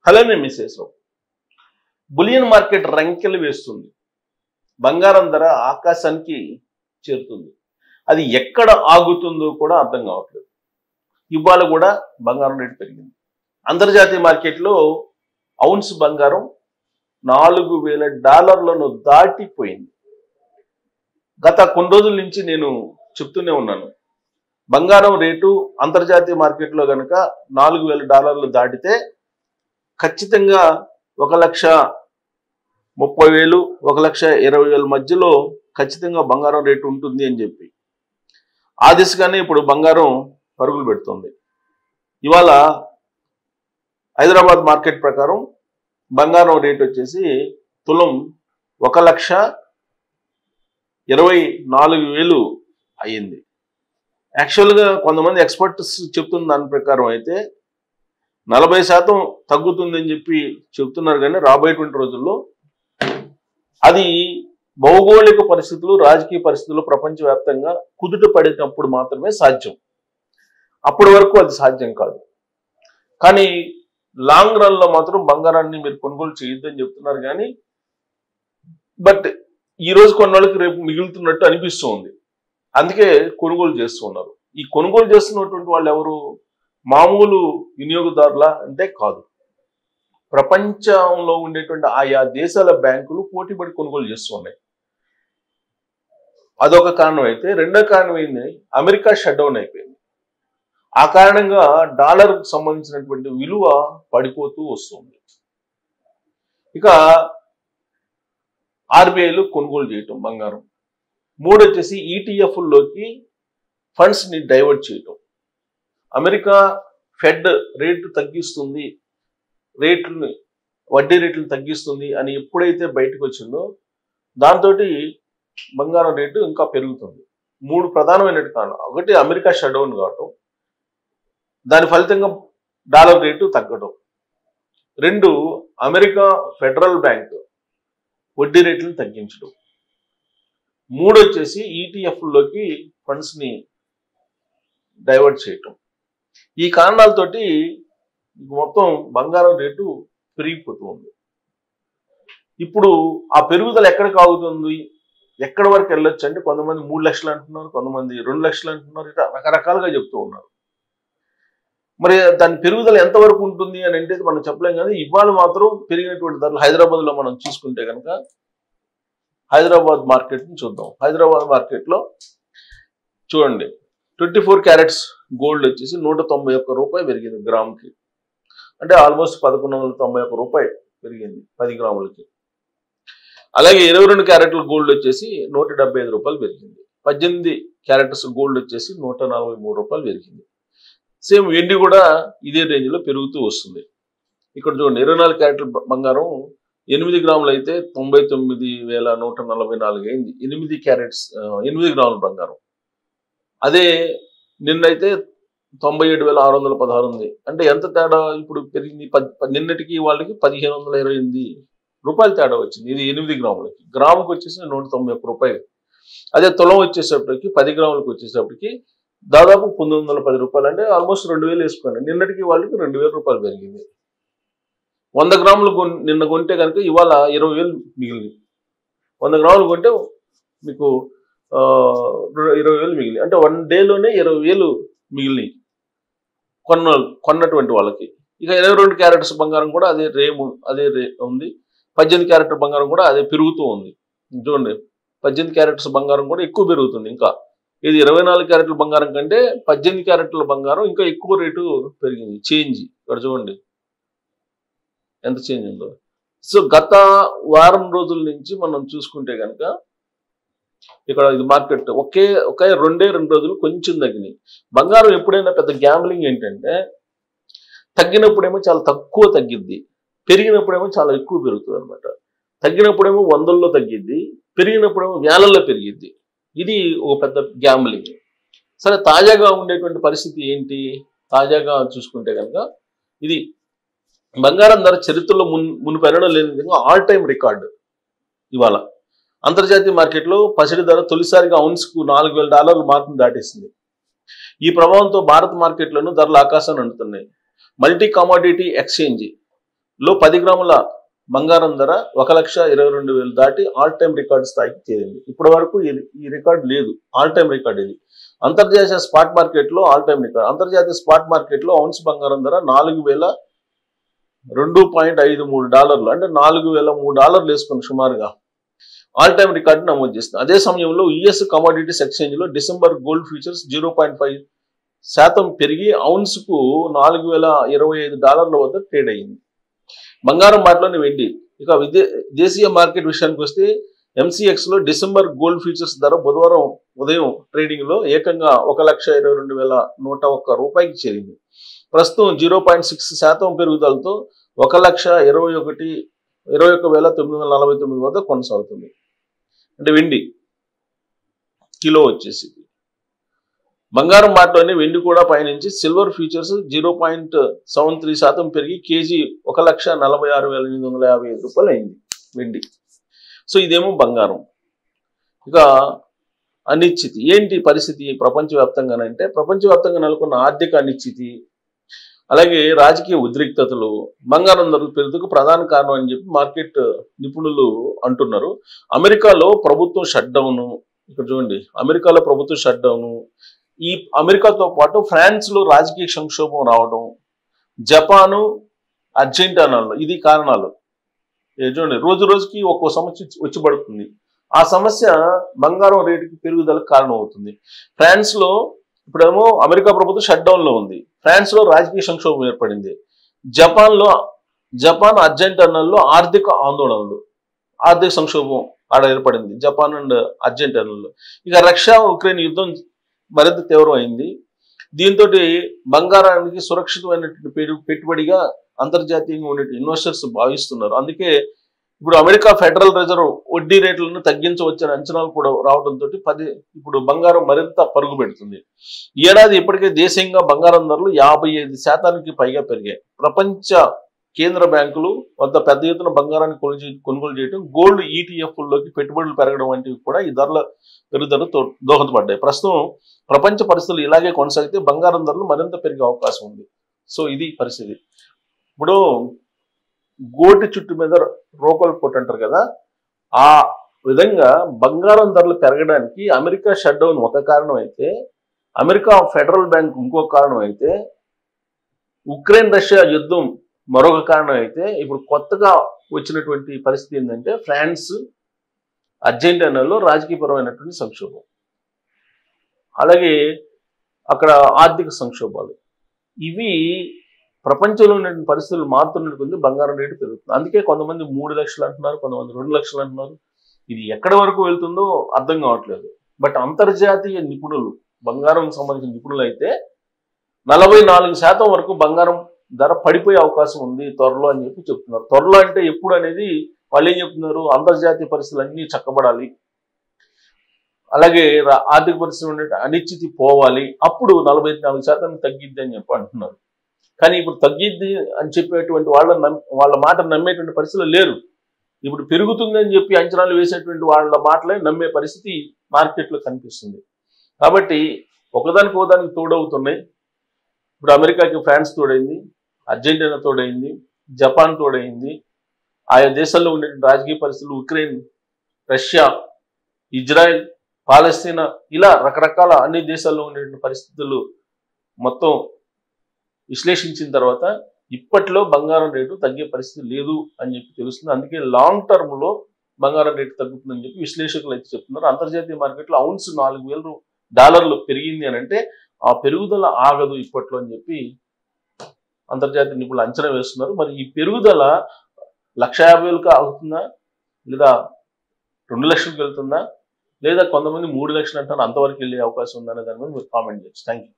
అలానే మిసేసాం. Bullion market రంకెలు వేస్తుంది. బంగారం ధర ఆకాశానికి చేరుతుంది. అది ఎక్కడ ఆగుతుందో కూడా అర్థం కావట్లేదు. ఇవాళ కూడా బంగారం రేటు పెరిగింది. అంతర్జాతీయ మార్కెట్లో ఔన్స్ బంగారం $4,000 దాటిపోయింది. గత కొన్ని రోజుల నుంచి నేను చెప్తూనే ఉన్నాను, బంగారం రేటు అంతర్జాతీయ మార్కెట్లో కనుక $4,000 దాటితే ఖచ్చితంగా 1,30,000 1,20,000 మధ్యలో ఖచ్చితంగా బంగారం రేటు ఉంటుంది అని చెప్పి ఆ దిశగానే ఇప్పుడు బంగారం పరుగులు పెడుతుంది. ఇవాళ హైదరాబాద్ మార్కెట్ ప్రకారం బంగారం రేట్ వచ్చేసి తులం 1,24,000 అయ్యింది. యాక్చువల్గా కొంతమంది ఎక్స్పర్ట్స్ చెప్తున్న దాని ప్రకారం అయితే 40% తగ్గుతుందని చెప్పి చెప్తున్నారు. కానీ రాబోయేటువంటి రోజుల్లో అది భౌగోళిక పరిస్థితులు, రాజకీయ పరిస్థితులు ప్రపంచవ్యాప్తంగా కుదుట పడినప్పుడు మాత్రమే సాధ్యం. అప్పటి వరకు అది సాధ్యం కాదు. కానీ లాంగ్ రన్ లో మాత్రం బంగారాన్ని మీరు కొనుగోలు చేయొద్దని చెప్తున్నారు. కానీ బట్ ఈ రోజు కొన్నాళ్ళకి రేపు మిగులుతున్నట్టు అనిపిస్తుంది. అందుకే కొనుగోలు చేస్తూ ఉన్నారు. ఈ కొనుగోలు చేస్తున్నటువంటి వాళ్ళు ఎవరు? మామూలు వినియోగదారుల అంటే కాదు. ప్రపంచంలో ఉండేటువంటి ఆయా దేశాల బ్యాంకులు పోటీపడి కొనుగోలు చేస్తూ ఉన్నాయి. అదొక కారణం అయితే, రెండో కారణం ఏంది, అమెరికా షట్ డౌన్ అయిపోయింది. ఆ కారణంగా డాలర్ సంబంధించినటువంటి విలువ పడిపోతూ వస్తుంది. ఇక ఆర్బీఐలు కొనుగోలు చేయటం బంగారం. మూడు వచ్చేసి ఈటీఎఫ్లోకి ఫండ్స్ ని డైవర్ట్ చేయటం. అమెరికా ఫెడ్ రేటు తగ్గిస్తుంది, వడ్డీ రేట్లు తగ్గిస్తుంది అని ఎప్పుడైతే బయటకు వచ్చిందో దాంతో బంగారం రేటు ఇంకా పెరుగుతుంది. మూడు ప్రధానమైన కారణం. ఒకటి అమెరికా షట్ డౌన్ కావటం, దాని ఫలితంగా డాలర్ రేటు తగ్గడం. రెండు, అమెరికా ఫెడరల్ బ్యాంక్ వడ్డీ రేట్లను తగ్గించడం. మూడు వచ్చేసి ఈటీఎఫ్లోకి ఫండ్స్ ని డైవర్ట్ చేయటం. ఈ కారణాలతోటి మొత్తం బంగారం రేటు పెరిగిపోతూ ఉంది. ఇప్పుడు ఆ పెరుగుదల ఎక్కడికి ఆగుతుంది, ఎక్కడి వరకు వెళ్ళొచ్చు అంటే కొంతమంది 3 లక్షలు అంటున్నారు, కొంతమంది 2 లక్షలు అంటున్నారు, ఇట్లా రకరకాలుగా చెప్తూ ఉన్నారు. మరి దాని పెరుగుదల ఎంతవరకు ఉంటుంది అని అంటే మనం చెప్పలేం. కానీ ఇవాళ మాత్రం పెరిగినటువంటి ధరలు హైదరాబాద్లో మనం చూసుకుంటే కనుక హైదరాబాద్ మార్కెట్ని చూద్దాం. హైదరాబాద్ మార్కెట్లో చూడండి, 24 క్యారెట్స్ గోల్డ్ వచ్చేసి ₹191 పెరిగింది గ్రాముకి. అంటే ఆల్మోస్ట్ ₹1,191 పెరిగింది 10 గ్రాములకి. అలాగే 22 క్యారెట్ల గోల్డ్ వచ్చేసి ₹175 పెరిగింది. 18 క్యారెట్స్ గోల్డ్ వచ్చేసి ₹143 పెరిగింది. సేమ్ వెండి కూడా ఇదే రేంజ్ లో పెరుగుతూ వస్తుంది. ఇక్కడ చూడండి, 24 క్యారెట్ల బంగారం 8 గ్రాములు అయితే 99,144 అయింది. 8 గ్రాముల బంగారం. అదే నిన్నైతే 97,616 ఉంది. అంటే ఎంత తేడా ఇప్పుడు పెరిగింది? నిన్నటికి వాళ్ళకి ₹1,528 తేడా వచ్చింది. ఇది 8 గ్రాములకి. గ్రాముకి వచ్చేసి ₹191. అదే తులం వచ్చేసేపటికి 10 గ్రాములకు వచ్చేసేపటికి దాదాపు ₹910. అంటే ఆల్మోస్ట్ 2,000 వేసుకోండి. నిన్నటికి వాళ్ళకి ₹2,000 పెరిగింది. 100 గ్రాములు నిన్న కొంటే కనుక ఇవాళ 20,000 మిగిలింది. 100 గ్రాములు కొంటే మీకు 20,000 మిగిలింది. అంటే 1 డేలోనే 20,000 మిగిలినాయి కొన్నటువంటి వాళ్ళకి. ఇక 22 క్యారెట్స్ బంగారం కూడా అదే ఉంది. 18 క్యారెట్ బంగారం కూడా అదే పెరుగుతూ ఉంది. చూడండి, 18 క్యారెట్స్ బంగారం కూడా ఎక్కువ పెరుగుతుంది. ఇంకా ఇది 24 క్యారెట్ల బంగారం కంటే 18 క్యారెట్ల బంగారం ఇంకా ఎక్కువ రేటు పెరిగింది. చేంజ్ ఇక్కడ చూడండి ఎంత చేంజ్ ఉందో. సో గత వారం రోజుల నుంచి మనం చూసుకుంటే కనుక ఇక్కడ ఇది మార్కెట్ ఒకే 2 రోజులు కొంచెం తగ్గినాయి. బంగారం ఎప్పుడైనా పెద్ద గ్యాంబ్లింగ్ ఏంటంటే, తగ్గినప్పుడేమో చాలా తక్కువ తగ్గిద్ది, పెరిగినప్పుడేమో చాలా ఎక్కువ పెరుగుతుంది అనమాట. తగ్గినప్పుడేమో 100లో తగ్గిద్ది, పెరిగినప్పుడేమో వేలల్లో పెరిగిద్ది. ఇది ఒక పెద్ద గ్యాంబ్లింగ్. సరే, తాజాగా ఉండేటువంటి పరిస్థితి ఏంటి? తాజాగా చూసుకుంటే కనుక ఇది బంగారం ధర చరిత్రలో మునుపెన్నడూ లేని విధంగా ఆల్ టైమ్ రికార్డు. ఇవాళ అంతర్జాతీయ మార్కెట్లో పసిడి ధర తొలిసారిగా ఔన్స్కు $4,000 మార్కును దాటేసింది. ఈ ప్రభావంతో భారత మార్కెట్లోనూ ధరలు ఆకాశాన్ని అందుతున్నాయి. మల్టీ కమోడిటీ ఎక్స్చేంజ్ లో 10 గ్రాముల బంగారం ధర 1,22,000 దాటి ఆల్ టైమ్ రికార్డు స్థాయికి చేరింది. ఇప్పటి వరకు ఈ రికార్డు లేదు. ఆల్ టైమ్ రికార్డు ఇది. అంతర్జాతీయ స్పాట్ మార్కెట్లో ఆల్ టైమ్ రికార్డు. అంతర్జాతీయ స్పాట్ మార్కెట్లో ఔన్స్ బంగారం ధర $4,253 అంటే $4,003 వేసుకుని సుమారుగా ఆల్ టైమ్ రికార్డు నమోదు చేస్తుంది. అదే సమయంలో యుఎస్ కమోడిటీస్ ఎక్స్చేంజ్ లో డిసెంబర్ గోల్డ్ ఫ్యూచర్స్ 0.5% పెరిగి ఔన్స్ కు $4,025 వద్ద ట్రేడ్ అయింది. బంగారం బాటలోని వెండి. ఇక దేశీయ మార్కెట్ విషయానికి వస్తే ఎంసీఎక్స్ లో డిసెంబర్ గోల్డ్ ఫ్యూచర్స్ ధర బుధవారం ఉదయం ట్రేడింగ్ లో ఏకంగా $1,22,101 చేరింది. ప్రస్తుతం 0.6% పెరుగుదలతో 1,21,949 వద్ద కొనసాగుతుంది. అంటే వెండి కిలో వచ్చేసి బంగారం బాటలోనే వెండి కూడా పయనించి సిల్వర్ ఫ్యూచర్స్ 0.73% పెరిగి కేజీ $1,46,855 అయింది వెండి. సో ఇదేమో బంగారం. ఇక అనిశ్చితి ఏంటి పరిస్థితి ప్రపంచవ్యాప్తంగానంటే ప్రపంచవ్యాప్తంగా నెలకొన్న ఆర్థిక అనిశ్చితి అలాగే రాజకీయ ఉద్రిక్తతలు బంగారం ధరలు పెరుగుదలకు ప్రధాన కారణం అని చెప్పి మార్కెట్ నిపుణులు అంటున్నారు. అమెరికాలో ప్రభుత్వం షట్ డౌన్. ఇక్కడ చూడండి, అమెరికాలో ప్రభుత్వం షట్ డౌన్. ఈ అమెరికాతో పాటు ఫ్రాన్స్ లో రాజకీయ సంక్షోభం రావడం, జపాను, అర్జెంటీనాలో ఇది కారణాలు. చూడండి, రోజు రోజుకి ఒక్కో సమస్య వచ్చి పడుతుంది. ఆ సమస్య బంగారం రేటుకి పెరుగుదలకు కారణం అవుతుంది. ఫ్రాన్స్ లో ఇప్పుడేమో అమెరికా ప్రభుత్వం షట్ డౌన్ లో ఉంది. ఫ్రాన్స్ లో రాజకీయ సంక్షోభం ఏర్పడింది. జపాన్ అర్జెంటీనాలో ఆర్థిక ఆందోళనలు, ఆర్థిక సంక్షోభం ఆడ ఏర్పడింది జపాన్ అండ్ అర్జెంటీనాలో. ఇక రష్యా ఉక్రెయిన్ యుద్ధం మరింత తీవ్రమైంది. దీంతో బంగారానికి సురక్షితమైనటువంటి పెట్టుబడిగా అంతర్జాతీయంగా ఉండే ఇన్వెస్టర్స్ భావిస్తున్నారు. అందుకే ఇప్పుడు అమెరికా ఫెడరల్ రిజర్వ్ వడ్డీ రేట్లను తగ్గించవచ్చని అంచనాలు కూడా రావడంతో ఇప్పుడు బంగారం మరింత పరుగు పెడుతుంది. ఏడాది ఇప్పటికే దేశీయంగా బంగారం ధరలు 55% పైగా పెరిగాయి. ప్రపంచ కేంద్ర బ్యాంకులు వద్ద పెద్ద ఎత్తున బంగారాన్ని కొనుగోలు చేయడం, గోల్డ్ ఈటీఎఫ్లోకి పెట్టుబడులు పెరగడం వంటివి కూడా ఈ ధరల పెరుగుదలకు దోహదపడ్డాయి. ప్రస్తుతం ప్రపంచ పరిస్థితులు ఇలాగే కొనసాగితే బంగారం ధరలు మరింత పెరిగే అవకాశం ఉంది. సో ఇది పరిస్థితి. ఇప్పుడు గోటి చుట్టు మీద రోకలు పొట్టు అంటారు కదా, ఆ విధంగా బంగారం ధరలు పెరగడానికి అమెరికా షట్ డౌన్ ఒక కారణం అయితే, అమెరికా ఫెడరల్ బ్యాంక్ ఇంకొక కారణం అయితే, ఉక్రెయిన్ రష్యా యుద్ధం మరొక కారణం అయితే, ఇప్పుడు కొత్తగా వచ్చినటువంటి పరిస్థితి ఏంటంటే ఫ్రాన్స్, అర్జెంటీనాలో రాజకీయపరమైనటువంటి సంక్షోభం, అలాగే అక్కడ ఆర్థిక సంక్షోభాలు. ఇవి ప్రపంచంలో ఉన్న పరిస్థితులు మారుతున్నటువంటి బంగారం రేటు పెరుగుతుంది. అందుకే కొంతమంది 3 లక్షలు అంటున్నారు, కొంతమంది 2 లక్షలు అంటున్నారు. ఇది ఎక్కడి వరకు వెళ్తుందో అర్థం కావట్లేదు. బట్ అంతర్జాతీయ నిపుణులు, బంగారం సంబంధించిన నిపుణులు అయితే 44% వరకు బంగారం ధర పడిపోయే అవకాశం ఉంది త్వరలో అని చెప్పి చెప్తున్నారు. త్వరలో అంటే ఎప్పుడు అనేది వాళ్ళు ఏం చెప్తున్నారు, అంతర్జాతీయ పరిస్థితులు అన్నీ చక్కబడాలి, అలాగే ఆర్థిక పరిస్థితులు అనిశ్చితి పోవాలి, అప్పుడు 44% తగ్గిద్ది అని చెప్పి అంటున్నారు. కానీ ఇప్పుడు తగ్గిద్ది అని చెప్పేటువంటి వాళ్ళ మాట నమ్మేటువంటి పరిస్థితులు లేరు. ఇప్పుడు పెరుగుతుందని చెప్పి అంచనాలు వేసేటువంటి వాళ్ళ మాటలే నమ్మే పరిస్థితి మార్కెట్లో కనిపిస్తుంది. కాబట్టి ఒకదానికి తోడవుతున్నాయి. ఇప్పుడు అమెరికాకి ఫ్రాన్స్ తోడైంది, అర్జెంటీనా తోడైంది, జపాన్ తోడైంది. ఆయా దేశాల్లో ఉండే రాజకీయ పరిస్థితులు, ఉక్రెయిన్, రష్యా, ఇజ్రాయెల్, పాలస్తీనా, ఇలా రకరకాల అన్ని దేశాల్లో ఉండే పరిస్థితులు మొత్తం విశ్లేషించిన తర్వాత ఇప్పట్లో బంగారం రేటు తగ్గే పరిస్థితి లేదు అని చెప్పి తెలుస్తుంది. అందుకే లాంగ్ టర్మ్ లో బంగారం రేటు తగ్గుతుందని చెప్పి విశ్లేషకులు అయితే చెప్తున్నారు. అంతర్జాతీయ మార్కెట్లో ఔన్స్ $4,000 పెరిగింది అని అంటే ఆ పెరుగుదల ఆగదు ఇప్పట్లో అని చెప్పి అంతర్జాతీయ నిపుణులు అంచనా వేస్తున్నారు. మరి ఈ పెరుగుదల 1,50,000కి ఆగుతుందా, లేదా 2 లక్షలకు వెళ్తుందా, లేదా కొంతమంది 3 లక్షలు అంటారు, అంతవరకు వెళ్ళే అవకాశం ఉందనే దాని మీద మీరు కామెంట్ చేయొచ్చు. Thank you.